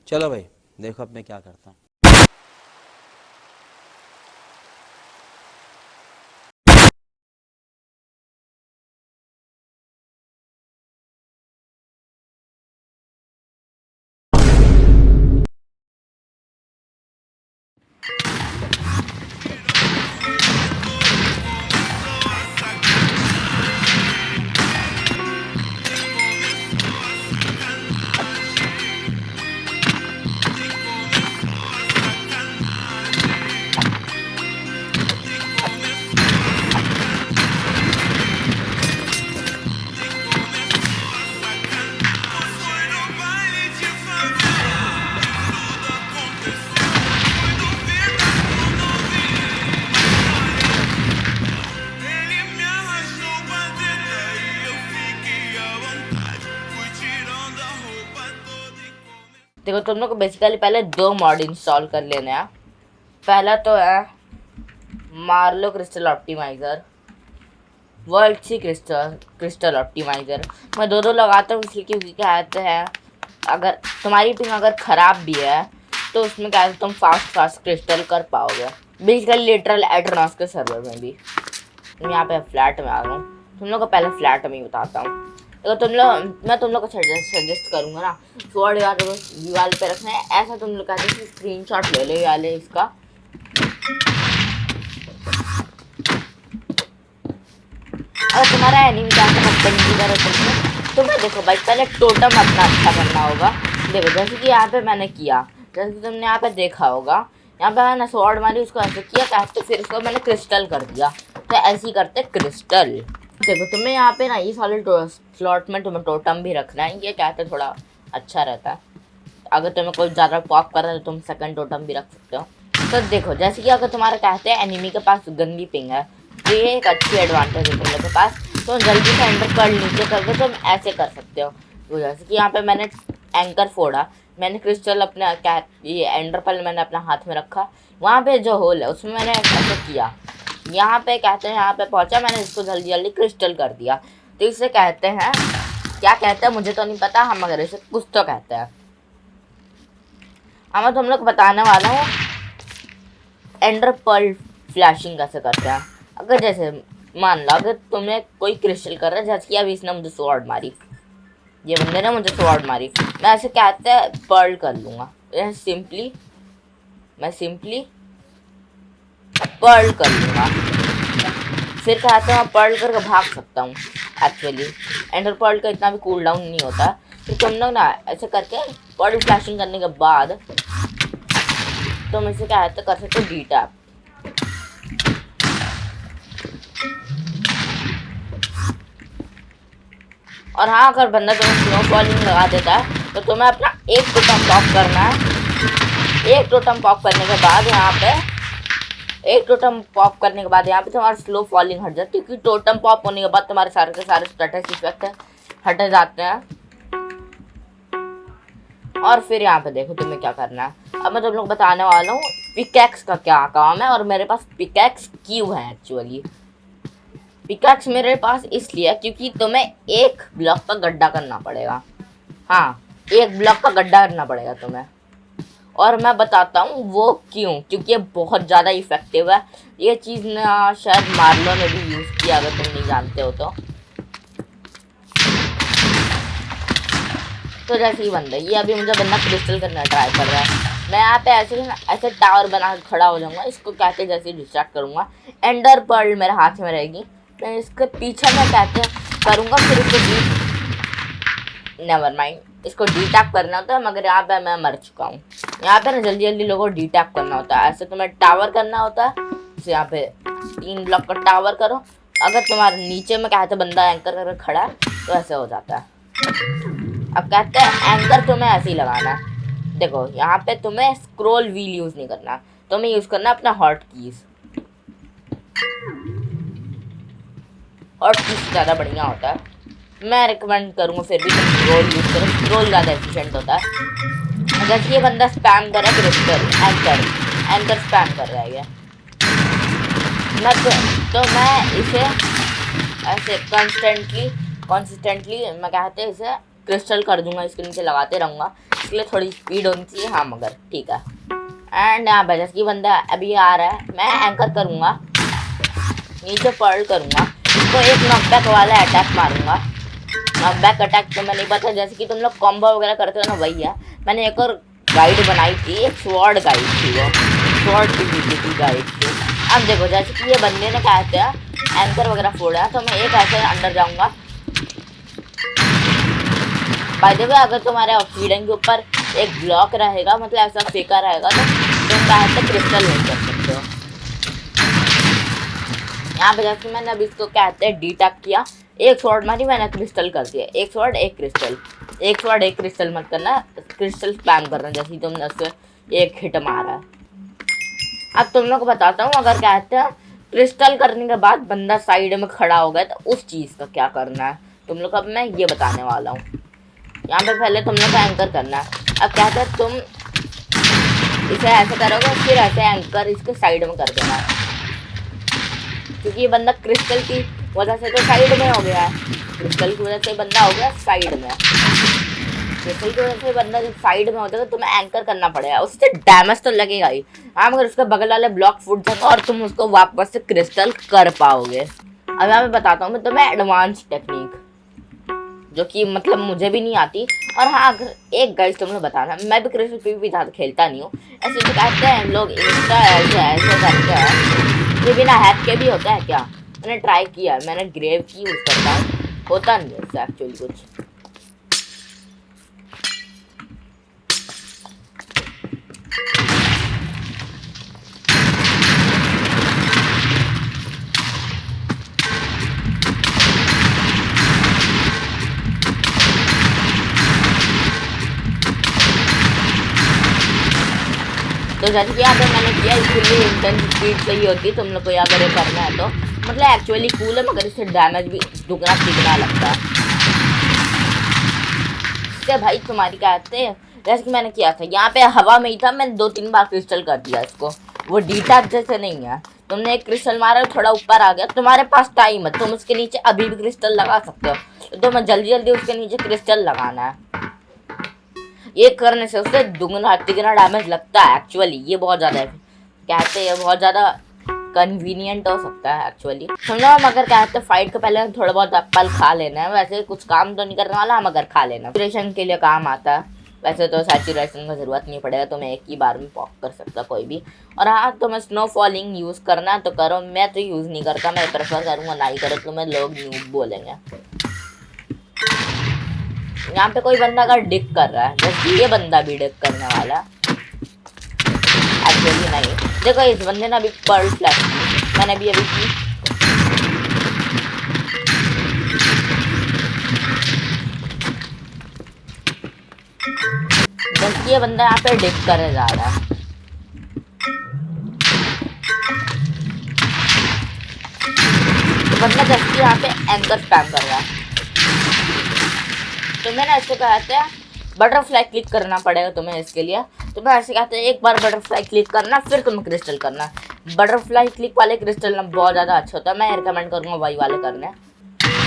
चलो भाई, देखो अब मैं क्या करता हूँ। देखो तुम लोग को बेसिकली पहले दो मॉड इंस्टॉल कर लेने हैं। पहला तो है मार्लो क्रिस्टल ऑप्टिमाइज़र, वर्ल्ड सी क्रिस्टल ऑप्टिमाइज़र। मैं दो दो लगाता हूँ इसलिए क्योंकि क्या कहते हैं, अगर तुम्हारी पिंग अगर ख़राब भी है तो उसमें क्या है तुम फास्ट क्रिस्टल कर पाओगे। बेसिकली लिटरल एट्रोनॉस के सर्वर में भी। मैं यहाँ पे फ्लैट में आ रहा हूँ, तुम लोग को पहले फ्लैट में ही बताता हूँ। तो मैं तुम लोग को सजेस्ट करूँगा ना, स्वॉर्ड या तो दीवार पे रखना है। ऐसा तुम लोग कहते हैं स्क्रीनशॉट ले लो ये वाले इसका। अगर तुम्हारा एनिमी क्या की तरह तुम्हें देखो भाई पहले टोटम अपना अच्छा करना होगा। देखो जैसे कि यहाँ पे मैंने किया, जैसे कि तुमने यहाँ पे देखा होगा, यहाँ पे मैंने स्वॉर्ड मारी, उसको ऐसे किया कहते, फिर उसको मैंने क्रिस्टल कर दिया। तो ऐसे ही करते क्रिस्टल। देखो तुम्हें यहाँ पे ना इस वाले स्लॉट में तुम्हें टोटम भी रखना है, ये कहते थोड़ा अच्छा रहता है। अगर तुम्हें कोई ज़्यादा पॉप कर रहा है तो तुम सेकंड टोटम भी रख सकते हो। तो देखो जैसे कि अगर तुम्हारा कहते हैं एनिमी के पास गंदी पिंग है तो ये एक अच्छी एडवांटेज है तुम लोग के पास। तो जल्दी से एंटर पर्ल नीचे करके तुम ऐसे कर सकते हो। तो जैसे कि यहाँ पे मैंने एंकर फोड़ा, मैंने क्रिस्टल अपने ये एंडर पर्ल मैंने अपना हाथ में रखा, वहाँ पे जो होल है उसमें मैंने ऐसे किया, यहाँ पे कहते हैं यहाँ पे पहुँचा, मैंने इसको जल्दी जल्दी क्रिस्टल कर दिया। तो इसे कहते हैं, क्या कहते हैं मुझे तो नहीं पता, हम अगर इसे कुछ तो कहते हैं। मैं तुम लोग बताने वाला हूँ एंडर पर्ल फ्लैशिंग कैसे करते हैं। अगर जैसे मान लो अगर तुमने कोई क्रिस्टल कर रहा है, जैसे कि अभी इसने मुझे स्वॉर्ड मारी, ये बंदे ने मुझे स्वॉर्ड मारी, मैं ऐसे कहते हैं पर्ल कर लूँगा। मैं सिंपली पर्ल कर लूँगा, फिर कहते हैं मैं पर्ल करके भाग सकता हूँ। एक्चुअली एंडर पर्ल का इतना भी कूल डाउन नहीं होता। फिर तुम लोग ना ऐसे करके पर्ल फ्लैशिंग करने के बाद तुम इसे क्या है कर सकते हो डी टैप। और हाँ अगर बंदा तुम्हें स्नो फॉलिंग लगा देता है तो तुम्हें अपना एक टोटम पॉप करना है। एक टोटम पॉप करने के बाद यहाँ पे तुम्हारा स्लो फॉलिंग हट जाती है, क्योंकि टोटम पॉप होने के बाद तुम्हारे सारे के सारे स्टेटस इफेक्ट हट जाते हैं। और फिर यहाँ पे देखो तुम्हें क्या करना है। अब मैं तुम लोग बताने वाला हूँ पिकैक्स का क्या काम है, और मेरे पास पिकैक्स क्यों है। एक्चुअली पिकैक्स मेरे पास इसलिए क्योंकि तुम्हें एक ब्लॉक का गड्ढा करना पड़ेगा। हाँ, एक ब्लॉक का गड्ढा करना पड़ेगा तुम्हें, और मैं बताता हूँ वो क्यों। क्योंकि ये बहुत ज़्यादा इफेक्टिव है। ये चीज़ ना शायद मार्लो ने भी यूज़ किया, अगर तुम नहीं जानते हो तो जैसे ही बंदा ये अभी मुझे बंदा क्रिस्टल करना ट्राई कर रहा है, मैं यहाँ पे ऐसे टावर बना कर खड़ा हो जाऊंगा, इसको कहते जैसे डिस्ट्रैक्ट करूँगा, एंडर पर्ल मेरे हाथ में रहेगी, मैं इसके पीछे में कहते करूँगा, फिर इसको नेवर माइंड, इसको डी टैप करना होता है, मगर यहाँ पे मैं मर चुका हूँ। यहाँ पे ना जल्दी जल्दी लोगों को डी टैप करना होता है। ऐसे तुम्हें टावर करना होता है, तो यहाँ पे 3 ब्लॉक का टावर करो, अगर तुम्हारे नीचे में कहते बंदा एंकर करके खड़ा है तो ऐसे हो जाता है। अब कहते हैं एंकर तुम्हें ऐसे ही लगाना है। देखो यहाँ पे तुम्हें स्क्रॉल व्हील यूज़ नहीं करना, तुम्हें यूज़ करना अपना हॉट कीज़। हॉट कीज़ ज़्यादा बढ़िया होता है, मैं रिकमेंड करूँगा फिर भी तुम स्क्रॉल यूज़ करो, स्क्रॉल ज़्यादा एफिशिएंट होता है। अगर ये बंदा स्पैम कर रहा है क्रिस्टल एंकर स्पैम कर रहा है, मैं इसे ऐसे कंसिस्टेंटली मैं कहते हैं इसे क्रिस्टल कर दूंगा, इसके नीचे लगाते रहूँगा, इसलिए थोड़ी स्पीड होनी चाहिए। हाँ मगर ठीक है। एंड यहाँ पे जैसे कि बंदा अभी आ रहा है, मैं एंकर करूँगा, नीचे पर्ल करूँगा, इसको एक नॉकबैक वाला अटैक मारूंगा। नॉकबैक अटैक तो मैं नहीं पता, जैसे कि तुम लोग कॉम्बो वगैरह करते हो ना वही है। मैंने एक और गाइड बनाई थी, एक स्वॉर्ड गाइड थी, वो स्वॉर्ड की गाइड थी। अब देखो जैसे कि ये बंदे ने क्या कहते हैं एंकर वगैरह फोड़ा है, तो मैं एक ऐसे अंदर जाऊँगा। बाय द वे अगर तुम्हारे ऑक्सीजन के ऊपर एक ब्लॉक रहेगा, मतलब ऐसा फेंका रहेगा, तो तुम क्या कहते क्रिस्टल नहीं कर सकते हो। यहाँ पे जैसे मैंने अभी इसको कहते हैं डीटैक किया, एक स्वॉर्ड मारी मैंने क्रिस्टल कर दिया, एक स्वॉर्ड एक क्रिस्टल, एक स्वॉर्ड एक क्रिस्टल मत करना, क्रिस्टल स्पैम करना जैसे तुमने उससे एक हिट मारा है। अब तुम लोग को बताता हूँ, अगर कहते हैं क्रिस्टल करने के बाद बंदा साइड में खड़ा हो गया तो उस चीज़ का क्या करना है तुम लोग को अब मैं ये बताने वाला हूँ। यहाँ पे पहले तुम लोग को एंकर करना है। अब कहते हैं तुम इसे ऐसे करोगे, फिर ऐसे एंकर इसके साइड में कर देना है, क्योंकि ये बंदा क्रिस्टल की वजह से तो साइड में हो गया है। क्रिस्टल की वजह से बंदा हो गया साइड में, क्रिस्टल की वजह से बंदा जब साइड में होता है तो तुम्हें एंकर करना पड़ेगा, उससे डैमेज तो लगेगा ही। हाँ मगर उसका बगल वाले ब्लॉक फूट जाएगा और तुम उसको वापस से क्रिस्टल कर पाओगे। अब मैं बताता हूँ मैं तुम्हें एडवांस टेक्निक, जो कि मतलब मुझे भी नहीं आती। और हाँ अगर एक गाइस तुमने बताना, मैं भी क्रिस्टल पीवीपी ज़्यादा खेलता नहीं हूँ, ऐसे तो कहते हैं लोग इंस्टा ऐसे करते हैं, ये बिना हैक के भी होता है क्या? मैंने ट्राई किया, मैंने ग्रेव की यूज़ करता हूँ, होता नहीं है इससे एक्चुअली कुछ। तो जैसे कि यहाँ पे मैंने किया, इसके लिए इंटेंस स्पीड चाहिए होती है तुम लोग को अगर ये करना है तो। मतलब एक्चुअली कूल है मगर इससे डैमेज भी दुगना तिगना लगता है। इससे भाई तुम्हारी क्या कहते हैं, जैसे कि मैंने किया था यहाँ पे हवा में ही था, मैंने 2-3 बार क्रिस्टल कर दिया इसको। वो डीटैक जैसे नहीं है, तुमने एक क्रिस्टल मारा थोड़ा ऊपर आ गया, तुम्हारे पास टाइम है, तुम उसके नीचे अभी भी क्रिस्टल लगा सकते हो, तो तुम्हें जल्दी जल्दी उसके नीचे क्रिस्टल लगाना है। ये करने से उससे दुगना तिगना डैमेज लगता है एक्चुअली। ये बहुत ज़्यादा कहते हैं बहुत ज़्यादा कन्वीनियंट हो सकता है एक्चुअली। हम लोग मगर कहते हैं फाइट के पहले थोड़ा बहुत एप्पल खा लेना है, वैसे कुछ काम तो नहीं करने वाला, मगर खा लेना सैचुरेशन के लिए काम आता है। वैसे तो सैचुरेशन का ज़रूरत नहीं पड़ेगा, तो मैं एक ही बार में पॉप कर सकता कोई भी। और हाँ तुम्हें स्नो फॉलिंग यूज़ करना है तो करो, मैं तो यूज़ नहीं करता, मैं प्रेफर करूँगा ना ही करो, तो मैं लोग न्यूब बोलेंगे। यहाँ पे कोई बंदा अगर डिक कर रहा है, जैसे ये बंदा भी डिक करने वाला एक्चुअली नहीं। देखो इस बंदे ने अभी पर्ल फ्लैश की, मैंने भी अभी की। जैसे ये बंदा यहाँ पे डिक करने जा रहा है, तो बंदा जैसे यहाँ पे एंकर स्पैम कर रहा है, तो मैंने ऐसे कहते हैं बटरफ्लाई क्लिक करना पड़ेगा तुम्हें इसके लिए। तो मैं ऐसे कहते हैं एक बार बटरफ्लाई क्लिक करना, फिर तुम्हें क्रिस्टल करना। बटरफ्लाई क्लिक वाले क्रिस्टल ना बहुत ज़्यादा अच्छा होता है, मैं रिकमेंड करूँगा वही वाले करने।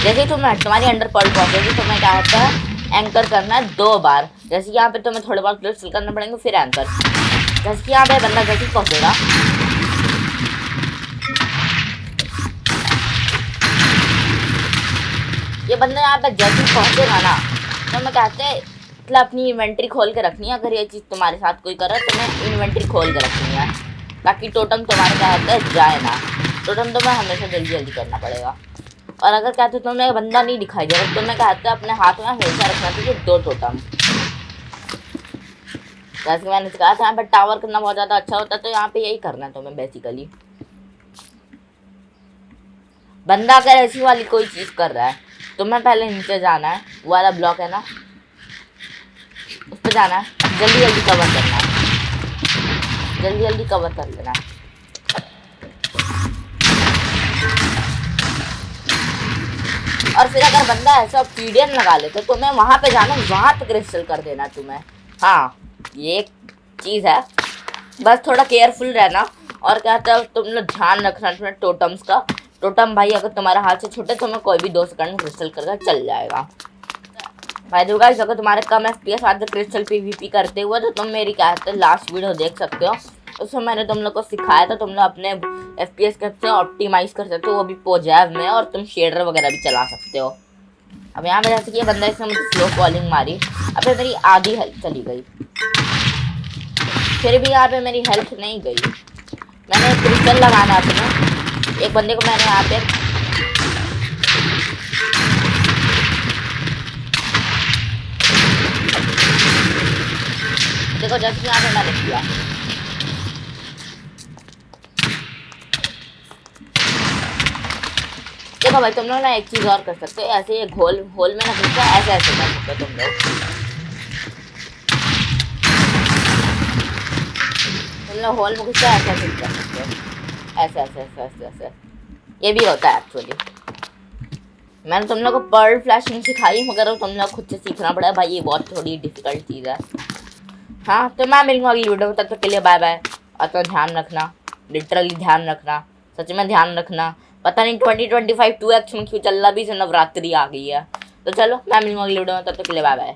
जैसे तुम्हारी अंडर पर्ल पहुँचेगी तो मैं क्या होता है एंकर करना है 2 बार। जैसे यहाँ पे तुम्हें थोड़े बहुत क्रिस्टल करना पड़ेंगे, फिर एंकर। जैसे कि यहाँ पे बंदा जैसे पहुँचेगा, ये बंदा यहाँ पे जैसे पहुँचेगा ना, तो मैं कहते हैं मतलब अपनी इन्वेंट्री खोल के रखनी है। अगर ये चीज़ तुम्हारे साथ कोई करे तो मैं इन्वेंट्री खोल के रखनी है, ताकि टोटम तुम्हारे क्या होता है जाए ना। टोटम तुम्हें हमेशा जल्दी जल्दी करना पड़ेगा। और अगर कहते हो तुम्हें बंदा नहीं दिखाई दे रहा, तो मैं कहते हैं अपने हाथ में हमेशा रखना चाहिए 2 टोटम। जैसे कि मैंने कहा था यहाँ पर टावर करना बहुत ज़्यादा अच्छा होता है, तो यहाँ पे यही करना है तुम्हें बेसिकली। बंदा अगर ऐसी वाली कोई चीज़ कर रहा है, तुम्हें पहले नीचे जाना है, वो वाला ब्लॉक है ना, उस पर जाना है, जल्दी जल्दी कवर करना है, जल्दी जल्दी कवर कर लेना है। और फिर अगर बंदा ऐसा पीडियन लगा ले तो तुम्हें वहाँ पे जाना, वहाँ पे क्रिस्टल कर देना तुम्हें। हाँ ये एक चीज़ है, बस थोड़ा केयरफुल रहना। और कहता है तुम लोग ध्यान रखना अपने टोटम्स का। टोटम भाई अगर तुम्हारे हाथ से छूटे तो मैं कोई भी 2 सेकंड में क्रिस्टल करके चल जाएगा। भाई तो गाइस अगर तुम्हारे कम FPS आते क्रिस्टल पीवीपी करते हुए तो तुम मेरी क्या कहते हैं लास्ट वीडियो देख सकते हो। उसमें मैंने तुम लोग को सिखाया था, तुम लोग अपने FPS कैसे ऑप्टिमाइज कर सकते हो, वो भी पोजैव में, और तुम शेडर वगैरह भी चला सकते हो। अब यहाँ पे जैसे कि ये बंदा इसने मुझे स्लो फॉलिंग मारी, अब मेरी आधी हेल्थ चली गई, फिर भी यहाँ पे मेरी हेल्थ नहीं गई। मैंने क्रिस्टल लगाना अपने एक बंदे को, मैंने यहाँ पे देखो जैसे यहाँ पे मैंने किया। देखो भाई तुम लोग ना एक चीज और कर सकते हो, ऐसे एक होल में ना घुस जाए, ऐसे ऐसे कर सकते हो तुम लोग होल में घुस जाए, ऐसे ऐसे कर सकते हो, ऐसे ऐसे ऐसे ऐसे ऐसे। ये भी होता है एक्चुअली। मैंने तुम लोग को पर्ल फ्लैशिंग सिखाई, मगर तुम लोग खुद से सीखना पड़ा भाई, ये बहुत थोड़ी डिफिकल्ट चीज़ है। हाँ तो मैं मिलूंगा अगली वीडियो में, तब तक के लिए बाय बाय। और तो ध्यान रखना, लिटरली ध्यान रखना, सच में ध्यान रखना। पता नहीं 2025 2x में क्यों चल रहा, भी से नवरात्रि आ गई है। तो चलो मैं मिलूंगा अगली वीडियो में, तब तक के लिए बाय बाय।